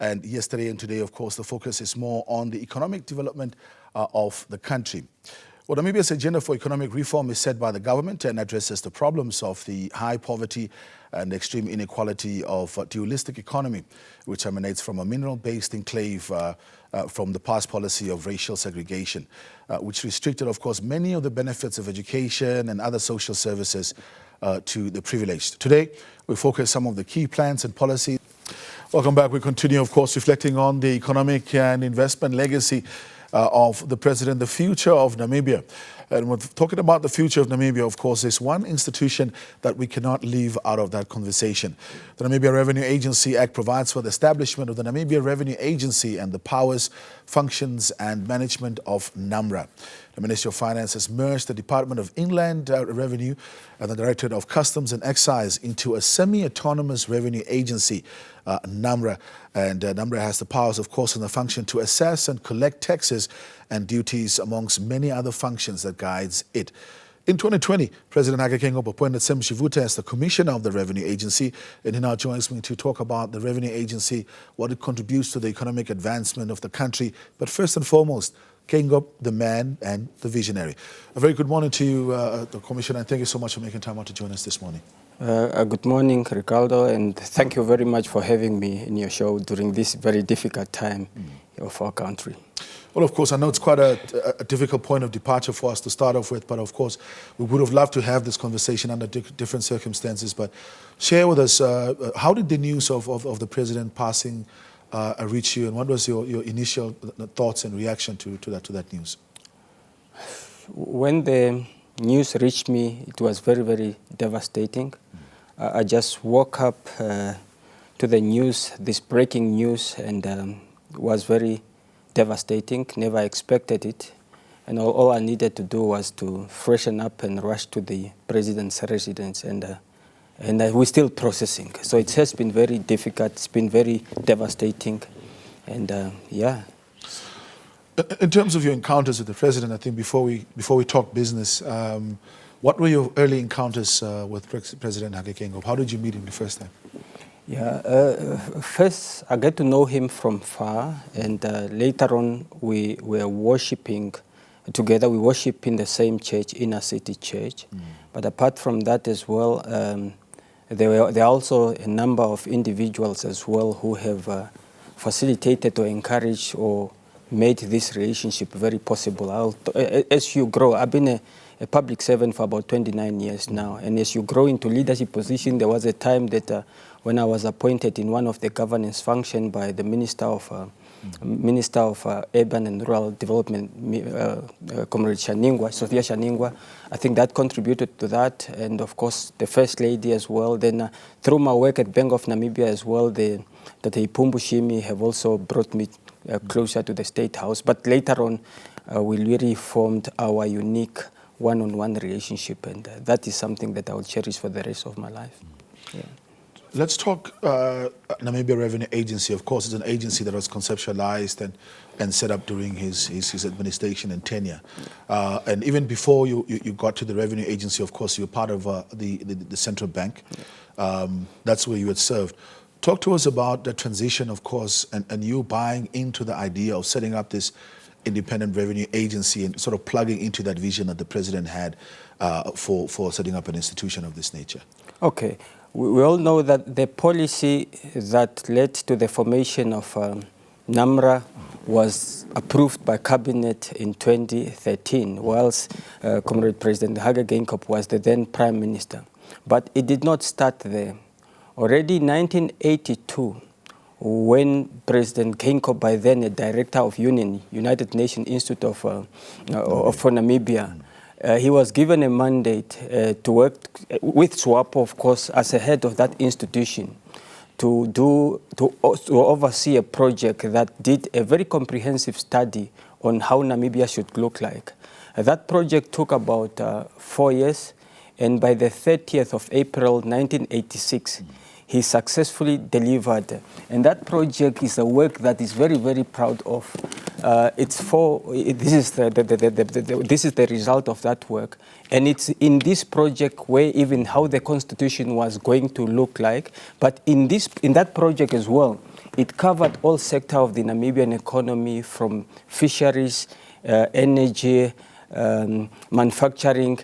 And yesterday and today, of course, the focus is more on the economic development of the country. Well, Namibia's agenda for economic reform is set by the government and addresses the problems of the high poverty and extreme inequality of a dualistic economy, which emanates from a mineral-based enclave from the past policy of racial segregation, which restricted, of course, many of the benefits of education and other social services to the privileged. Today, we focus some of the key plans and policies. Welcome back. We continue, of course, reflecting on the economic and investment legacy of the president, the future of Namibia. And we're talking about the future of Namibia, of course, there's one institution that we cannot leave out of that conversation. The Namibia Revenue Agency Act provides for the establishment of the Namibia Revenue Agency and the powers, functions and management of NamRA. The Ministry of Finance has merged the Department of Inland Revenue and the Directorate of Customs and Excise into a semi-autonomous revenue agency, NamRA. And NamRA has the powers, of course, and the function to assess and collect taxes and duties amongst many other functions that guides it. In 2020, President Hage Geingob appointed Sam Shivute as the Commissioner of the Revenue Agency, and he now joins me to talk about the Revenue Agency, what it contributes to the economic advancement of the country. But first and foremost, Geingob, the man and the visionary. A very good morning to you, the Commissioner, and thank you so much for making time out to join us this morning. Good morning, Ricardo, and thank you very much for having me in your show during this very difficult time of our country. Well, of course, I know it's quite a difficult point of departure for us to start off with, but of course, we would have loved to have this conversation under different circumstances. But share with us, how did the news of the president passing reach you, and what was your initial thoughts and reaction to that news? When the news reached me, it was very, very devastating. I just woke up to the news, this breaking news, and was very devastating. Never expected it. And all I needed to do was to freshen up and rush to the president's residence, and we're still processing. So it has been very difficult. It's been very devastating, and yeah. In terms of your encounters with the president, I think before we talk business, what were your early encounters with President Hage Geingob? How did you meet him the first time? Yeah, first I got to know him from far, and later on we were worshiping together. We worship in the same church, Inner City Church. But apart from that as well, there are also a number of individuals as well who have facilitated or encouraged or made this relationship very possible. As you grow, I've been a public servant for about 29 years now, and as you grow into leadership position, there was a time that when I was appointed in one of the governance functions by the Minister of Urban and Rural Development, Comrade Sophia Shaningwa, I think that contributed to that, and of course the First Lady as well. Then through my work at Bank of Namibia as well, that the Ipumbushimi have also brought me closer to the State House. But later on, we really formed our unique one-on-one relationship, and that is something that I will cherish for the rest of my life. Yeah. Let's talk Namibia Revenue Agency. Of course, it's an agency that was conceptualized and set up during his administration and tenure. And even before you got to the Revenue Agency, of course, you were part of the central bank. That's where you had served. Talk to us about the transition, of course, and you buying into the idea of setting up this independent revenue agency and sort of plugging into that vision that the president had for setting up an institution of this nature. Okay. We all know that the policy that led to the formation of NamRA was approved by Cabinet in 2013, whilst Comrade President Hage Geingob was the then Prime Minister. But it did not start there. Already in 1982, when President Geingob, by then a director of United Nations Institute for Namibia, he was given a mandate to work with SWAPO, of course, as a head of that institution, to oversee a project that did a very comprehensive study on how Namibia should look like. That project took about 4 years, and by the 30th of April 1986, he successfully delivered. And that project is a work that is very, very proud of. This is the result of that work. And it's in this project where even how the Constitution was going to look like. But in that project as well, It covered all sectors of the Namibian economy, from fisheries, energy, manufacturing,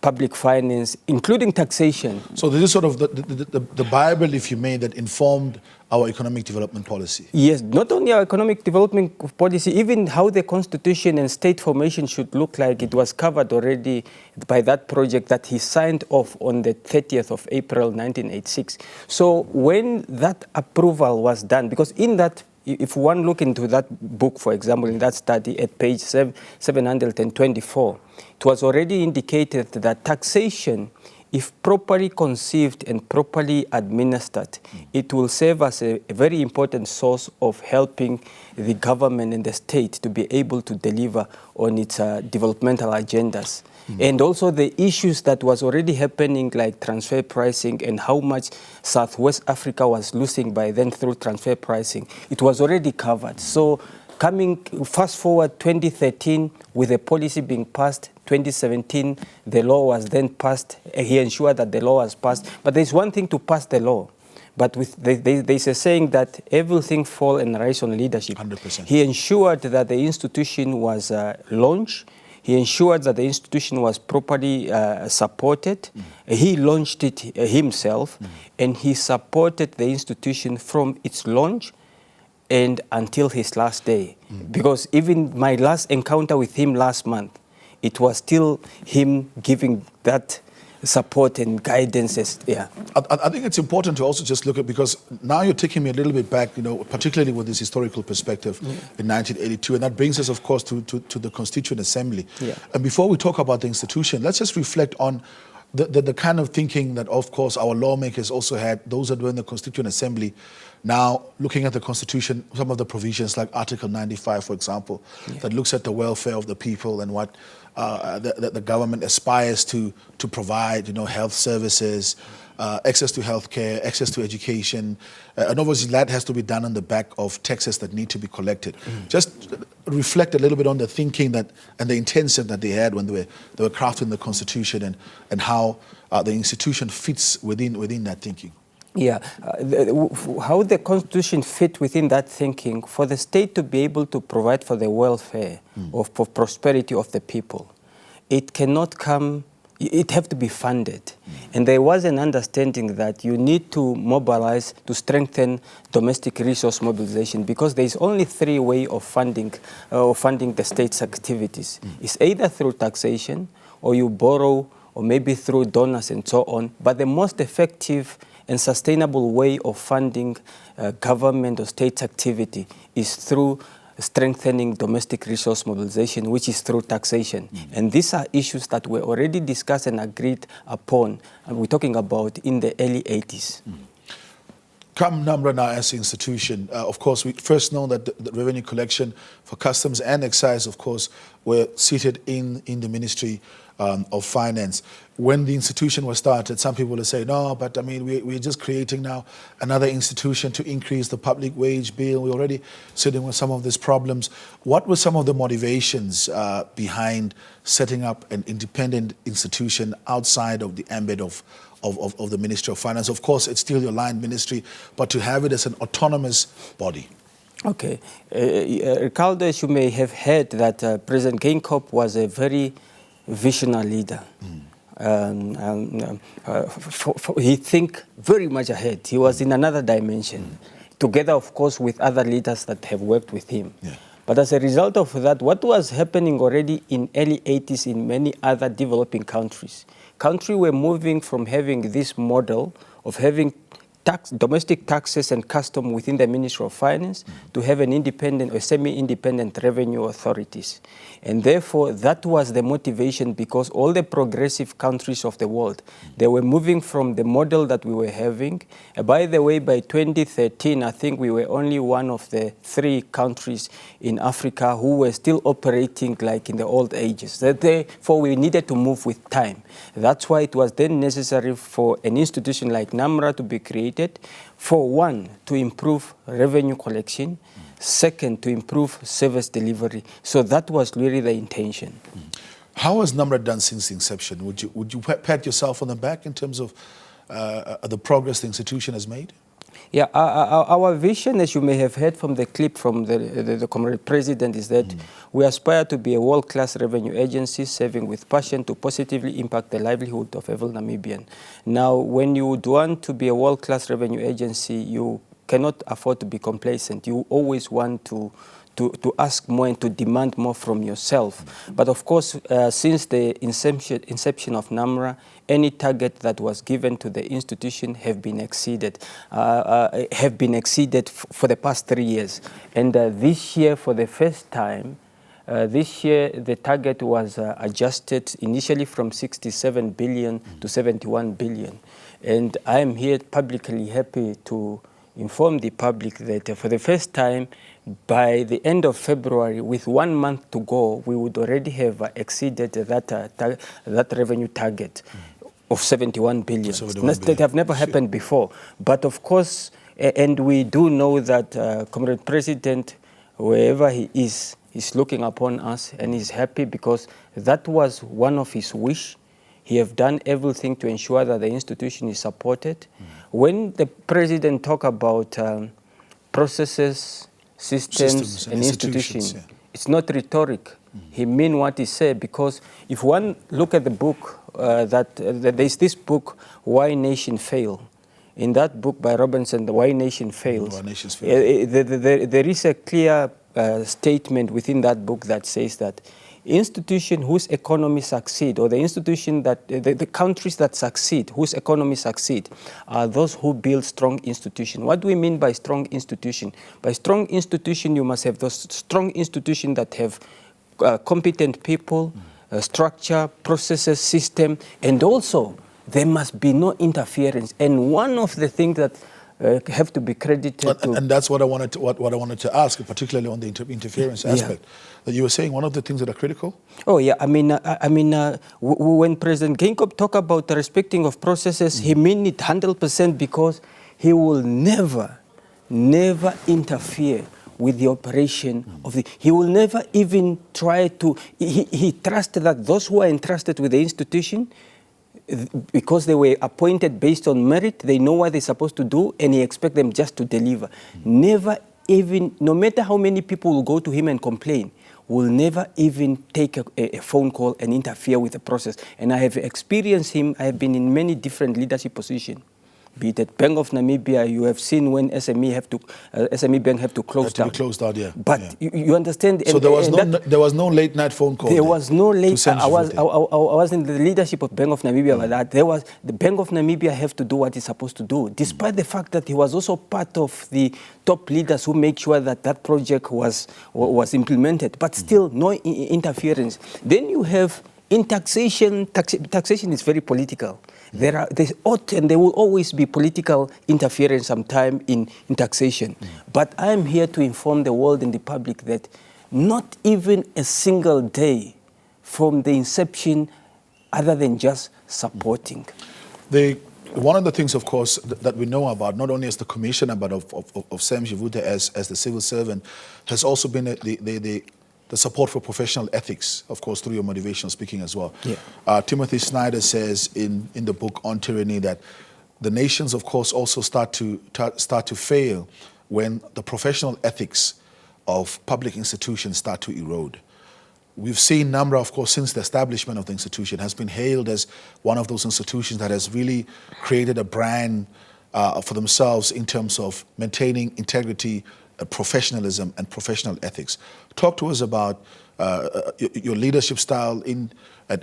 public finance, including taxation. So this is sort of the Bible, if you may, that informed our economic development policy. Yes, not only our economic development policy, even how the constitution and state formation should look like. It was covered already by that project that he signed off on the 30th of April 1986. So when that approval was done, because in that, if one look into that book, for example, in that study at page 724, it was already indicated that taxation, if properly conceived and properly administered, it will serve as a very important source of helping the government and the state to be able to deliver on its developmental agendas. And also the issues that was already happening, like transfer pricing and how much Southwest Africa was losing by then through transfer pricing, it was already covered. So coming fast forward 2013, with the policy being passed, 2017, the law was then passed. He ensured that the law was passed. But there's one thing to pass the law. But there's a saying that everything falls and rise on leadership. 100%. He ensured that the institution was launched. He ensured that the institution was properly supported. He launched it himself, and he supported the institution from its launch and until his last day. Because even my last encounter with him last month, it was still him giving that support and guidance. I think it's important to also just look at, because now you're taking me a little bit back, you know, particularly with this historical perspective in 1982, and that brings us, of course, to the Constituent Assembly. And before we talk about the institution, let's just reflect on the kind of thinking that, of course, our lawmakers also had, those that were in the Constituent Assembly. Now, looking at the Constitution, some of the provisions like Article 95, for example, that looks at the welfare of the people and what the government aspires to provide, you know, health services, access to healthcare, access to education, and obviously that has to be done on the back of taxes that need to be collected. Just reflect a little bit on the thinking that and the intention that they had when they were crafting the Constitution, and how the institution fits within that thinking. Yeah, how the Constitution fit within that thinking, for the state to be able to provide for the welfare for prosperity of the people, it cannot come, it have to be funded. And there was an understanding that you need to mobilize to strengthen domestic resource mobilization, because there is only three ways of funding the state's activities. It's either through taxation, or you borrow, or maybe through donors and so on. But the most effective and sustainable way of funding government or state activity is through strengthening domestic resource mobilization, which is through taxation. And these are issues that were already discussed and agreed upon, and we're talking about in the early 80s. Come NamRA now as an institution, of course, we first know that the revenue collection for customs and excise, of course, were seated in the Ministry of Finance. When the institution was started, some people will say, no, but I mean, we're just creating now another institution to increase the public wage bill. We're already sitting with some of these problems. What were some of the motivations behind setting up an independent institution outside of the ambit of the Ministry of Finance? Of course, it's still your line ministry, but to have it as an autonomous body. Okay. Ricardo, as you may have heard, that President Geingob was a very visionary leader. He think very much ahead. He was in another dimension, together, of course, with other leaders that have worked with him. But as a result of that, what was happening already in early 80s in many other developing countries, countries were moving from having this model of having domestic taxes and custom within the Ministry of Finance to have an independent or semi-independent revenue authorities. And therefore, that was the motivation, because all the progressive countries of the world, they were moving from the model that we were having. By the way, by 2013, I think we were only one of the 3 countries in Africa who were still operating like in the old ages. Therefore, we needed to move with time. That's why it was then necessary for an institution like NamRA to be created, for one, to improve revenue collection, second, to improve service delivery. So that was really the intention. How has NamRA done since the inception? Would you pat yourself on the back in terms of the progress the institution has made? Yeah, our vision, as you may have heard from the clip from the Comrade President, is that we aspire to be a world-class revenue agency serving with passion to positively impact the livelihood of every Namibian. Now, when you would want to be a world-class revenue agency, you cannot afford to be complacent. You always want to ask more and to demand more from yourself. But of course, since the inception of NamRA, any target that was given to the institution have been exceeded for the past 3 years. And this year, for the first time, this year the target was adjusted initially from 67 billion to 71 billion. And I am here publicly happy to inform the public that for the first time, by the end of February, with 1 month to go, we would already have exceeded that revenue target of 71 billion. That have never happened before. But of course, and we do know that Comrade President, wherever he is looking upon us and is happy because that was one of his wish. He have done everything to ensure that the institution is supported. When the President talk about processes, systems and institutions, it's not rhetoric. He mean what he said, because if one look at the book, there's this book, Why Nation Fail. In that book by Robinson, The Why Nation Fails, there is a clear statement within that book that says that institutions whose economies succeed, or the institution that the countries that succeed, whose economies succeed, are those who build strong institutions. What do we mean by strong institution? By strong institution, you must have those strong institutions that have competent people, structure, processes, system, and also there must be no interference. And one of the things that have to be credited to, and that's what I wanted to ask, particularly on the interference aspect. That you were saying one of the things that are critical. Oh yeah, I mean, when President Geingob talk about the respecting of processes, he mean it 100%, because he will never interfere with the operation of the. He will never even try to. He trusted that those who are entrusted with the institution, because they were appointed based on merit, they know what they're supposed to do, and he expects them just to deliver. Never even, no matter how many people will go to him and complain, will never even take a phone call and interfere with the process. And I have experienced him. I have been in many different leadership positions. Be it at Bank of Namibia, you have seen when SME Bank have to close down. Closed down, yeah. But you understand. So there was no late night phone call. There was no late. I was in the leadership of Bank of Namibia, but that there was the Bank of Namibia have to do what it's supposed to do, despite the fact that he was also part of the top leaders who make sure that that project was implemented. But still, no interference. Then you have in taxation. Taxation is very political. There ought and there will always be political interference sometime in taxation. But I am here to inform the world and the public that not even a single day from the inception, other than just supporting. One of the things, of course, that we know about, not only as the commissioner, but of Sam Shivute as the civil servant, has also been the support for professional ethics, of course, through your motivational speaking as well. Yeah. Timothy Snyder says in the book On Tyranny that the nations, of course, also start to fail when the professional ethics of public institutions start to erode. We've seen NamRA, of course, since the establishment of the institution, has been hailed as one of those institutions that has really created a brand for themselves in terms of maintaining integrity, professionalism and professional ethics. Talk to us about your leadership style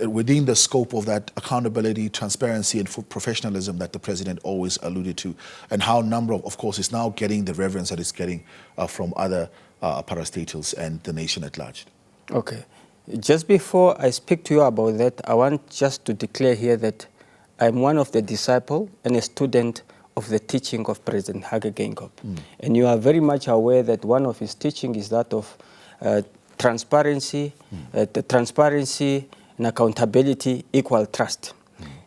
within the scope of that accountability, transparency and professionalism that the President always alluded to, and how NamRA, of course, is now getting the reverence that it's getting from other parastatals and the nation at large. Okay. Just before I speak to you about that, I want just to declare here that I'm one of the disciples and a student of the teaching of President Hage Geingob. And you are very much aware that one of his teaching is that of transparency, transparency and accountability equal trust.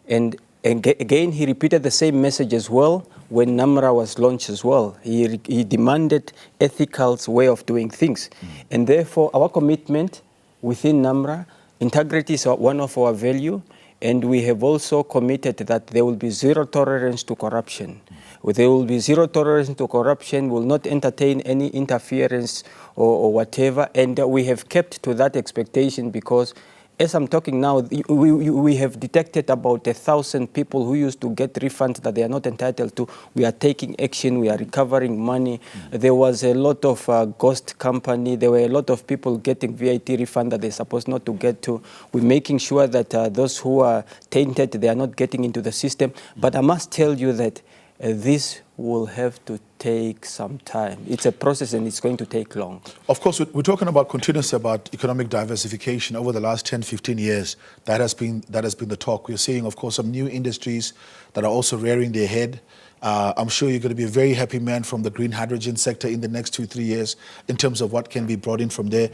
And again, he repeated the same message as well when NamRA was launched as well. He demanded ethical way of doing things. And therefore, our commitment within NamRA, integrity is one of our values. And we have also committed that there will be zero tolerance to corruption. There will be zero tolerance to corruption, will not entertain any interference or whatever. And we have kept to that expectation because as I'm talking now, we have detected about 1,000 people who used to get refunds that they are not entitled to. We are taking action. We are recovering money. There was a lot of ghost company. There were a lot of people getting VAT refund that they're supposed not to get to. We're making sure that those who are tainted, they are not getting into the system. But I must tell you that this will have to take some time. It's a process and it's going to take long. Of course, we're talking about continuously about economic diversification over the last 10, 15 years. That has been the talk. We're seeing, of course, some new industries that are also rearing their head. I'm sure you're going to be a very happy man from the green hydrogen sector in the next 2-3 years in terms of what can be brought in from there.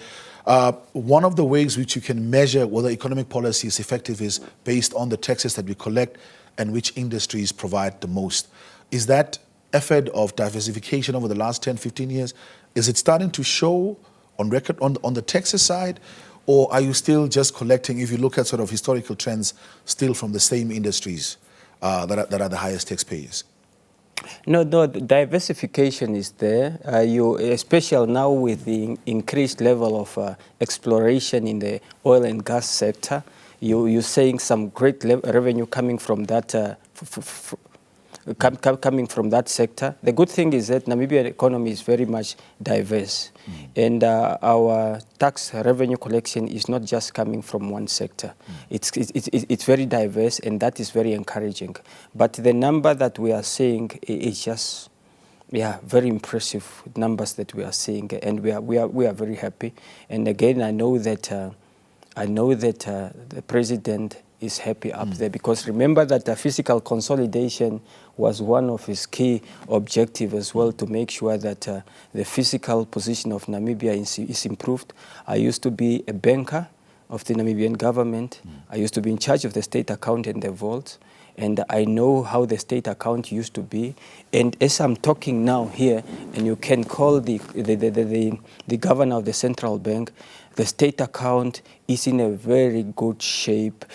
One of the ways which you can measure whether economic policy is effective is based on the taxes that we collect and which industries provide the most. Is that effort of diversification over the last 10, 15 years, is it starting to show on record on the taxes side, or are you still just collecting, if you look at sort of historical trends, still from the same industries that are the highest taxpayers? No, the diversification is there. Especially now with the increased level of exploration in the oil and gas sector, you're seeing some great revenue coming from that coming from that sector. The good thing is that Namibian economy is very much diverse. And our tax revenue collection is not just coming from one sector. It's very diverse, and that is very encouraging. But the number that we are seeing is just, very impressive numbers that we are seeing, and we are very happy. And again, I know that the president is happy up there, because remember that physical consolidation was one of his key objectives as well, to make sure that the physical position of Namibia is improved. I used to be a banker of the Namibian government. I used to be in charge of the state account and the vaults, and I know how the state account used to be. And as I'm talking now here, and you can call the governor of the central bank, the state account is in a very good shape,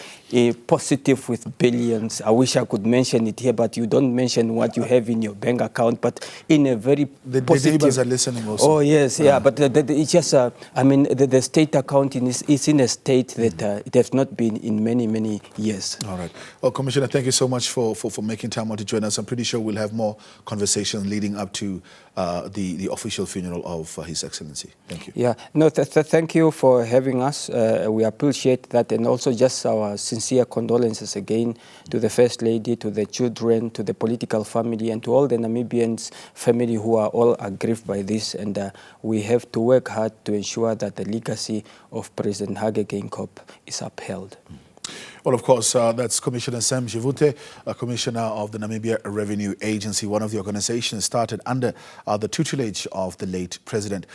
positive with billions. I wish I could mention it here, but you don't mention what you have in your bank account, but in a very positive... The neighbors are listening also. Oh, yes, but it's just, the state account is in a state that it has not been in many, many years. All right. Well, Commissioner, thank you so much for making time out to join us. I'm pretty sure we'll have more conversations leading up to the official funeral of His Excellency. Thank you. Yeah, no, thank you for having us. We appreciate that, and also just our sincere condolences again to the First Lady, to the children, to the political family, and to all the Namibians family who are all aggrieved by this. And we have to work hard to ensure that the legacy of President Hage Geingob is upheld. Well, of course, that's Commissioner Sam Shivute, Commissioner of the Namibia Revenue Agency, one of the organizations started under the tutelage of the late president.